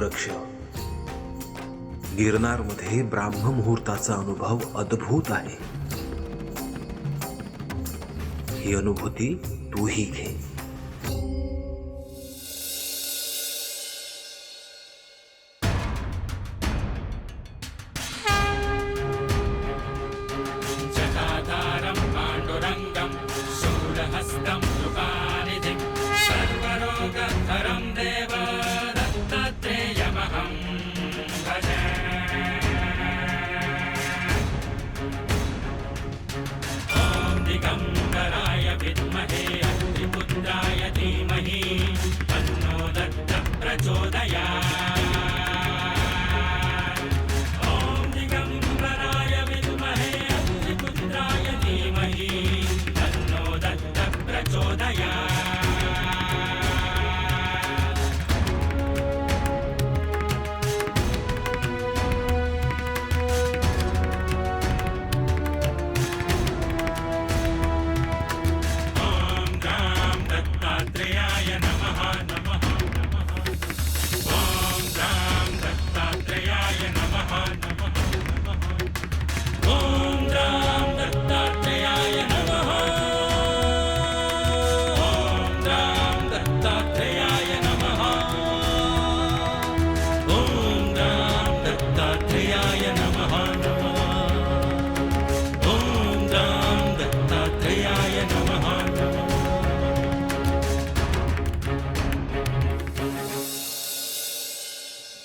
गोरक्ष, गिरनार मध्ये ब्राह्म मुहूर्ताचा अनुभव अद्भुत आहे. ही अनुभूती तूही घे. जटाधारं पाण्डुरङ्गं शूलहस्तं कृपानिधिं सर्वरोगहरं देव दत्तात्रेयमहं भजे. ॐ दिगम्बराय विद्महे अग्निपुत्राय धीमहि तन्नो दत्तः प्रचोदयात्.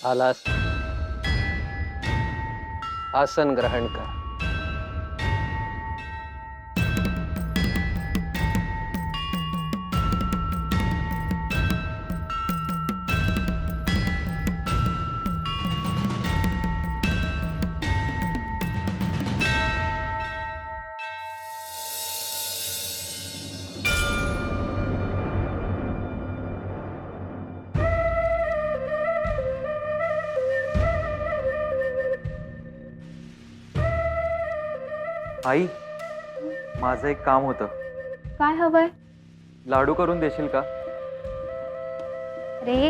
आलास, आसन ग्रहण कर. आई, माझं एक काम होतं. काय हवंय लाडू करून देशील का? रे?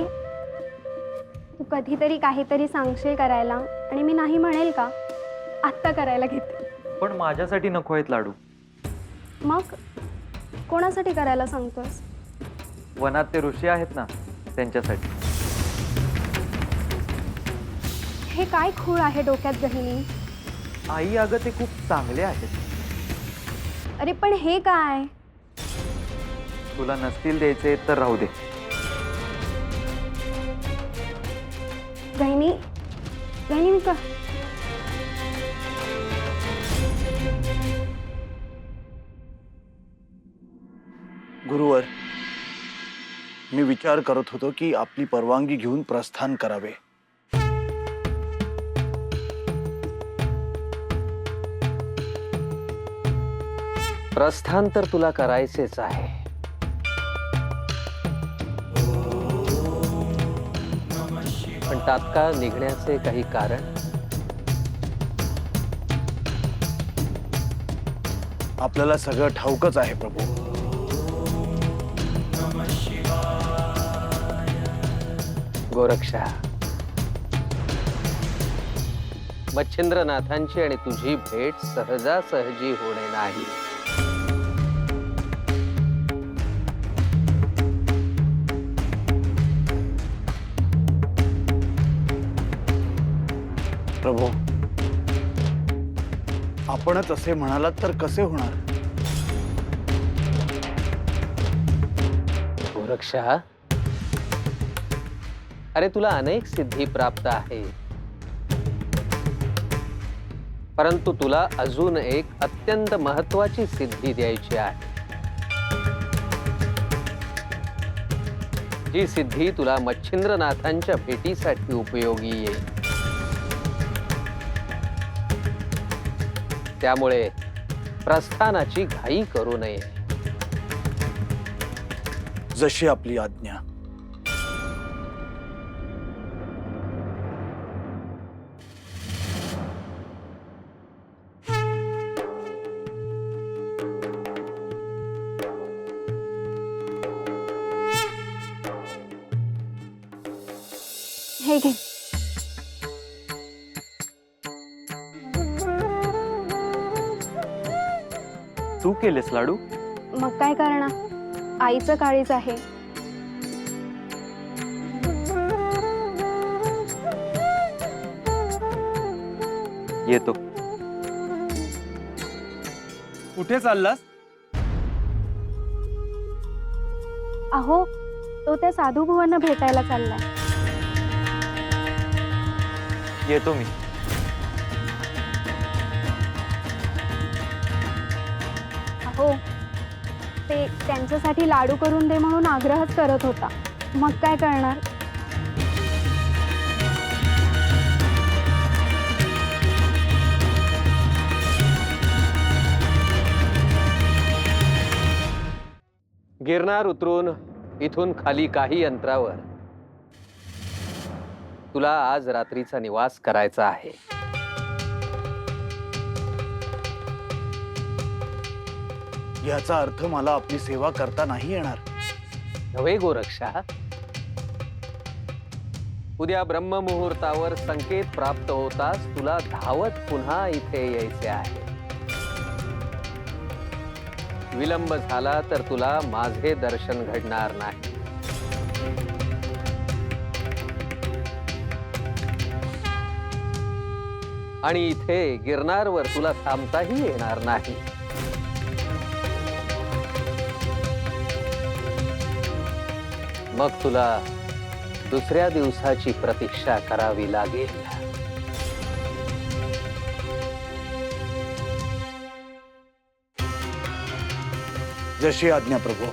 तू कधीतरी काहीतरी सांगशील करायला आणि मी नाही म्हणेल का? आत्ता करायला घेते. पण माझ्यासाठी नको आहेत लाडू. मग कोणासाठी करायला सांगतोस? वनात ते ऋषी आहेत ना, त्यांच्यासाठी. हे काय खूळ आहे डोक्यात गहिनी? आई, अगं ते खूप चांगले आहेत. अरे पण हे काय? तुला नसतील द्यायचे तर राहू दे. गहिनी, गहिनी मी का? गुरुवर, मी विचार करत होतो की आपली परवानगी घेऊन प्रस्थान करावे. प्रस्थान तर तुला करायचेच आहे. पण तात्काळ निघण्याचे काही कारण? आपल्याला सगळं ठाऊकच आहे प्रभू. गोरक्षा, मच्छिंद्रनाथांची आणि तुझी भेट सहजासहजी होणे नाही. प्रभू, आपणच असे म्हणालात तर कसे होणार? गोरक्षा, अरे तुला अनेक सिद्धी प्राप्त आहे, परंतु तुला अजून एक अत्यंत महत्वाची सिद्धी द्यायची आहे. जी सिद्धी तुला मच्छिंद्रनाथांच्या भेटीसाठी उपयोगी येईल. त्यामुळे प्रस्थानाची घाई करू नये. जशी आपली आज्ञा. हे घे. तू केलेस लाडू? मग काय करणार, आईचं काळीच आहे. येतो. कुठे चाललास? अहो, तो त्या साधू भुवनना भेटायला चाललाय. येतो मी. अहो, ते त्यांच्यासाठी लाडू करून दे म्हणून आग्रहच करत होता. मग काय करणार. गिरनार उतरून इथून खाली काही अंतरावर तुला आज रात्रीचा निवास करायचा आहे. याचा अर्थ मला आपली सेवा करता नाही येणार. नव्हे गोरक्षा, उद्या ब्रह्ममुहूर्तावर संकेत प्राप्त होताच तुला धावत पुन्हा इथे यायचे आहे. विलंब झाला तर तुला माझे दर्शन घडणार नाही. आणि इथे गिरनारवर तुला थांबताही येणार नाही. मग तुला दुसऱ्या दिवसाची प्रतीक्षा करावी लागेल. जशी आज्ञा प्रभू.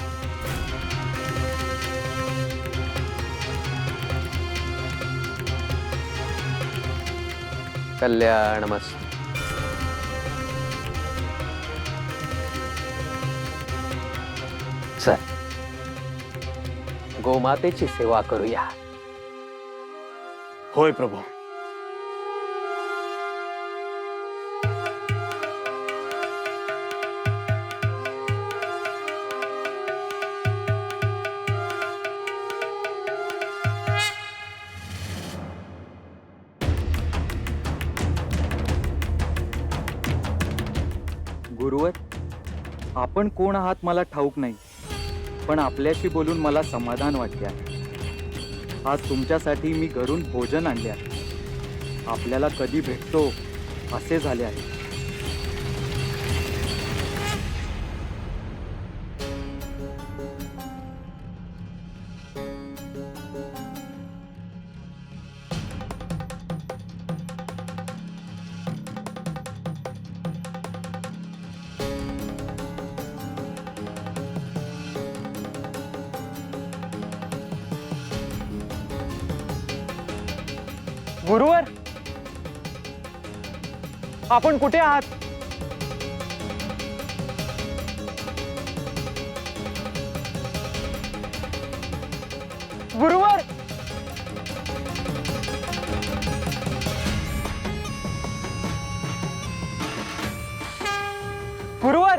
कल्याणमस्तु. चल, गोमातेची सेवा करूया. होय प्रभू. गुरुवर, आपण कोण आहात मला ठाऊक नाही, पण आपल्याशी बोलून मला समाधान वाटते आहे. आज तुमच्यासाठी मी घरून भोजन आणले आहे. आपल्याला कधी भेटतो असे झाले आहे. गुरुवर, आपण कुठे आहात? गुरुवर, गुरुवर,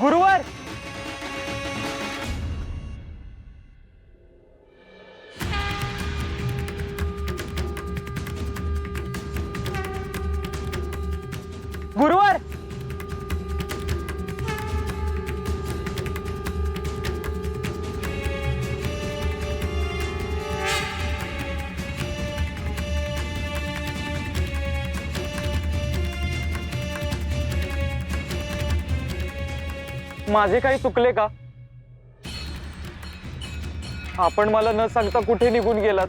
गुरुवर, गुरुवर, माझे काही चुकले का? आपण मला न सांगता कुठे निघून गेलात?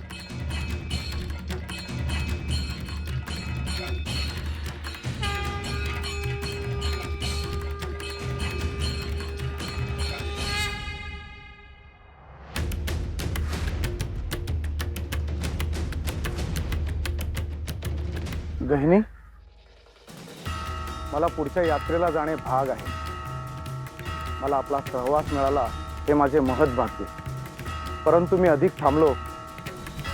गहिनी, मला पुढच्या यात्रेला जाणे भाग आहे. मला आपला सहवास मिळाला हे माझे महत् भाग्य. परंतु मी अधिक थांबलो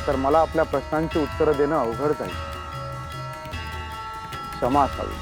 तर मला आपल्या प्रश्नांची उत्तरं देणं अवघड जाईल. क्षमा असावी.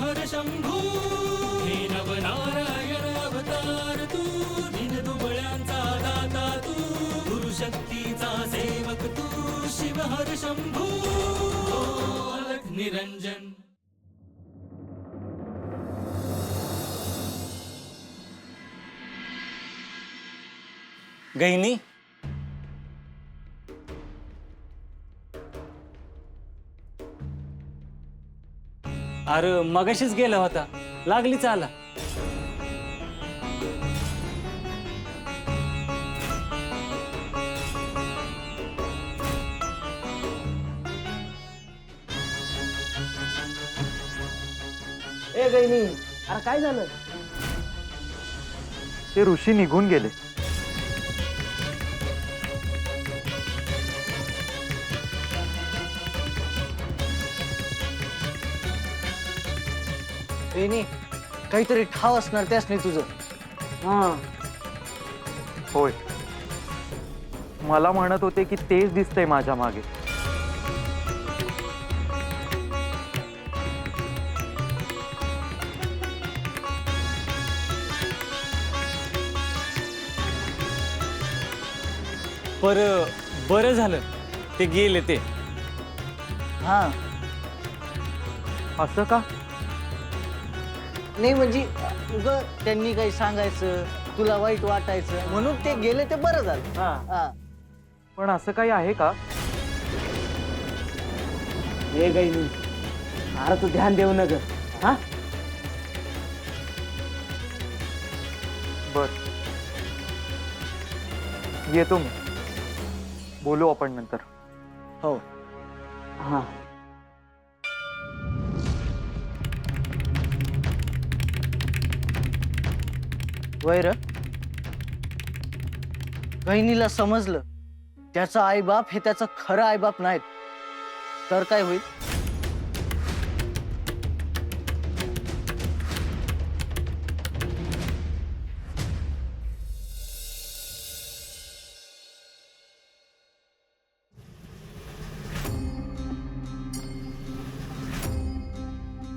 हर शंभू हे नवनारायण अवतार तू दिन दुबळ्यांचा दाता तू गुरुशक्तीचा सेवक तू शिव हर शंभू अलख निरंजन. गहिनी अरे मगाशीच गेला होता, लागलीच आला. ए गैनी, अरे काय झालं? ते ऋषी निघून गेले. गैनी, काहीतरी ठाव असणार त्याच नाही तुझं. हा, होय, मला म्हणत होते की तेच दिसतंय माझ्या मागे. बरं झालं ते गेले ते. हा, असं का? नाही म्हणजे उग त्यांनी काही सांगायचं, तुला वाईट वाटायचं म्हणून ते गेले, ते बरं झालं. हा. पण असं काही आहे का? ए गैनी, अरे तू ध्यान देऊ नका. हा, बर, येतो मी. बोलू आपण नंतर. हो. हा, वैर गहिनीला समजलं त्याचा आईबाप हे त्याचं खरं आईबाप नाहीत, तर काय होईल?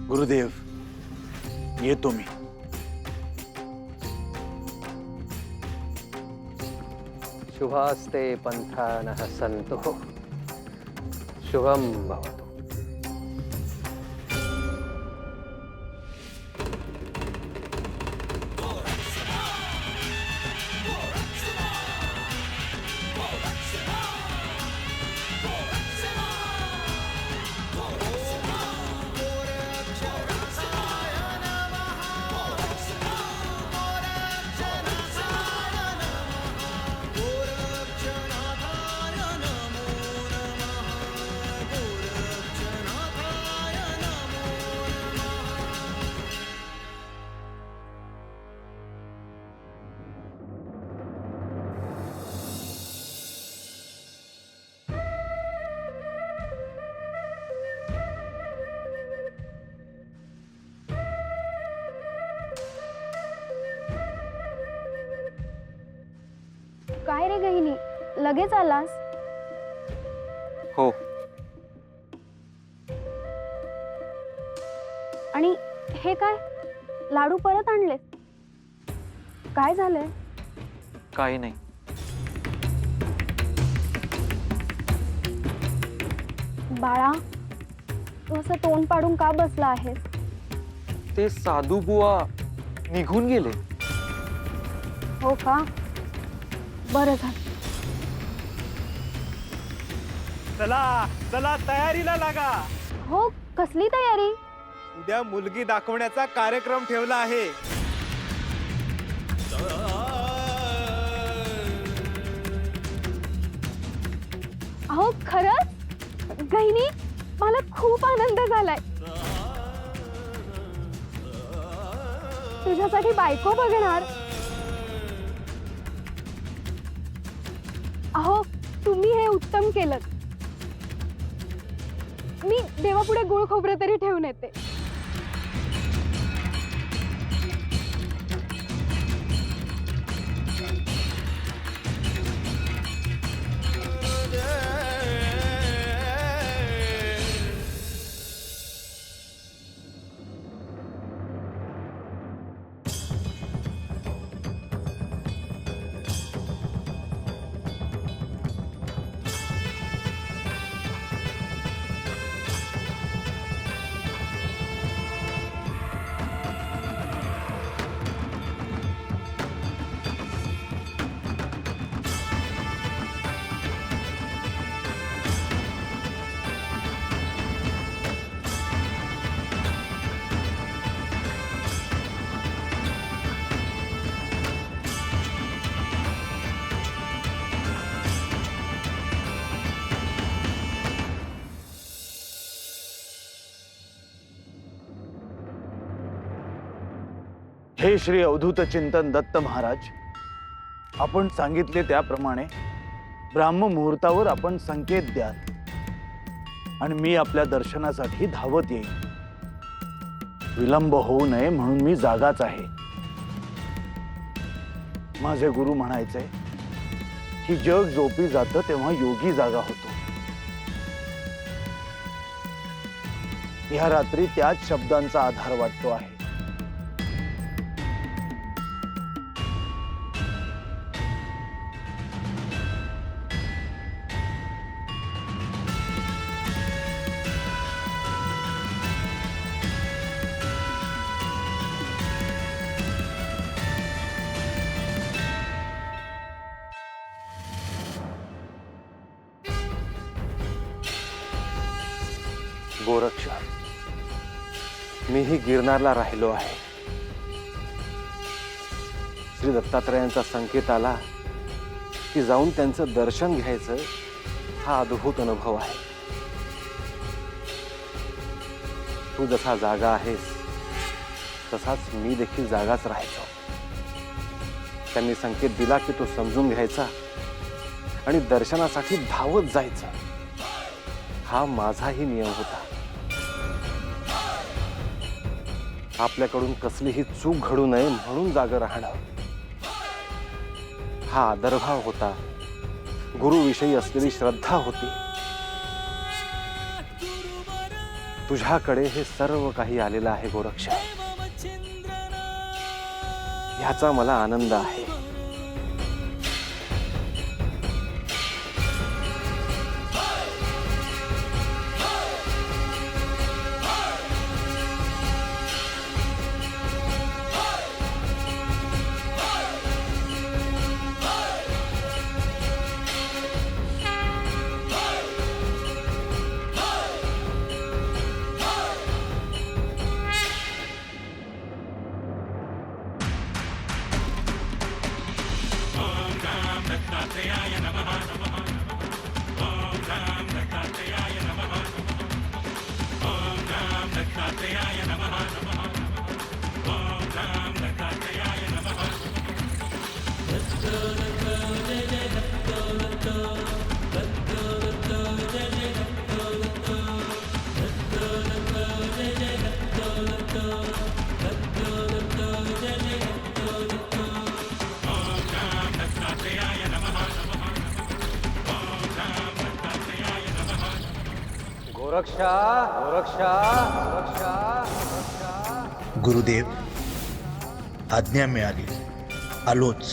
गुरुदेव, येतो मी. शुभास्ते पंथानः सन्तु शुभम भवतु. काय रे गहिनी, लगेच आलास? हो, आणि हे काय, लाडू परत आणले? काय झालंय? काही नाही. बाळा, तू असं तोंड पाडून का बसला आहेस? ते साधू बुवा निघून गेले. हो का? बरं झालं. चला चला, तयारीला लागा. हो, कसली तयारी? उद्या मुलगी दाखवण्याचा कार्यक्रम ठेवला आहे. अहो खरंच? गहिनी, मला खूप आनंद झालाय. तुझ्यासाठी बायको बघणार. अहो, तुम्ही हे उत्तम केलं. मी देवापुढे गुळ खोबरं तरी ठेवून येते. हे श्री अवधूत चिंतन दत्त महाराज, आपण सांगितले त्याप्रमाणे ब्राह्म मुहूर्तावर आपण संकेत द्याल आणि मी आपल्या दर्शनासाठी धावत येईल. विलंब होऊ नये म्हणून मी जागाच आहे. माझे गुरु म्हणायचे की जग झोपी जातं तेव्हा योगी जागा होतो. या रात्री त्याच शब्दांचा आधार वाटतो आहे. गोरक्ष, मीही गिरनारला राहिलो आहे. श्री दत्तात्रयांचा संकेत आला की जाऊन त्यांचं दर्शन घ्यायचं हा अद्भुत अनुभव आहे. तू जसा जागा आहेस तसाच मी देखील जागाच राहायचो. त्यांनी संकेत दिला की तो समजून घ्यायचा आणि दर्शनासाठी धावत जायचं. हा माझाही नियम होता. आपल्याकडून कसलीही चूक घडू नये म्हणून जागं राहणं हा आदरभाव होता. गुरुविषयी असलेली श्रद्धा होती. तुझ्याकडे हे सर्व काही आलेलं आहे गोरक्ष. ह्याचा मला आनंद आहे. गोरक्षा, गोरक्षा, गोरक्षा, गोरक्षा. गुरुदेव, आज्ञा मिळाली, आलोच.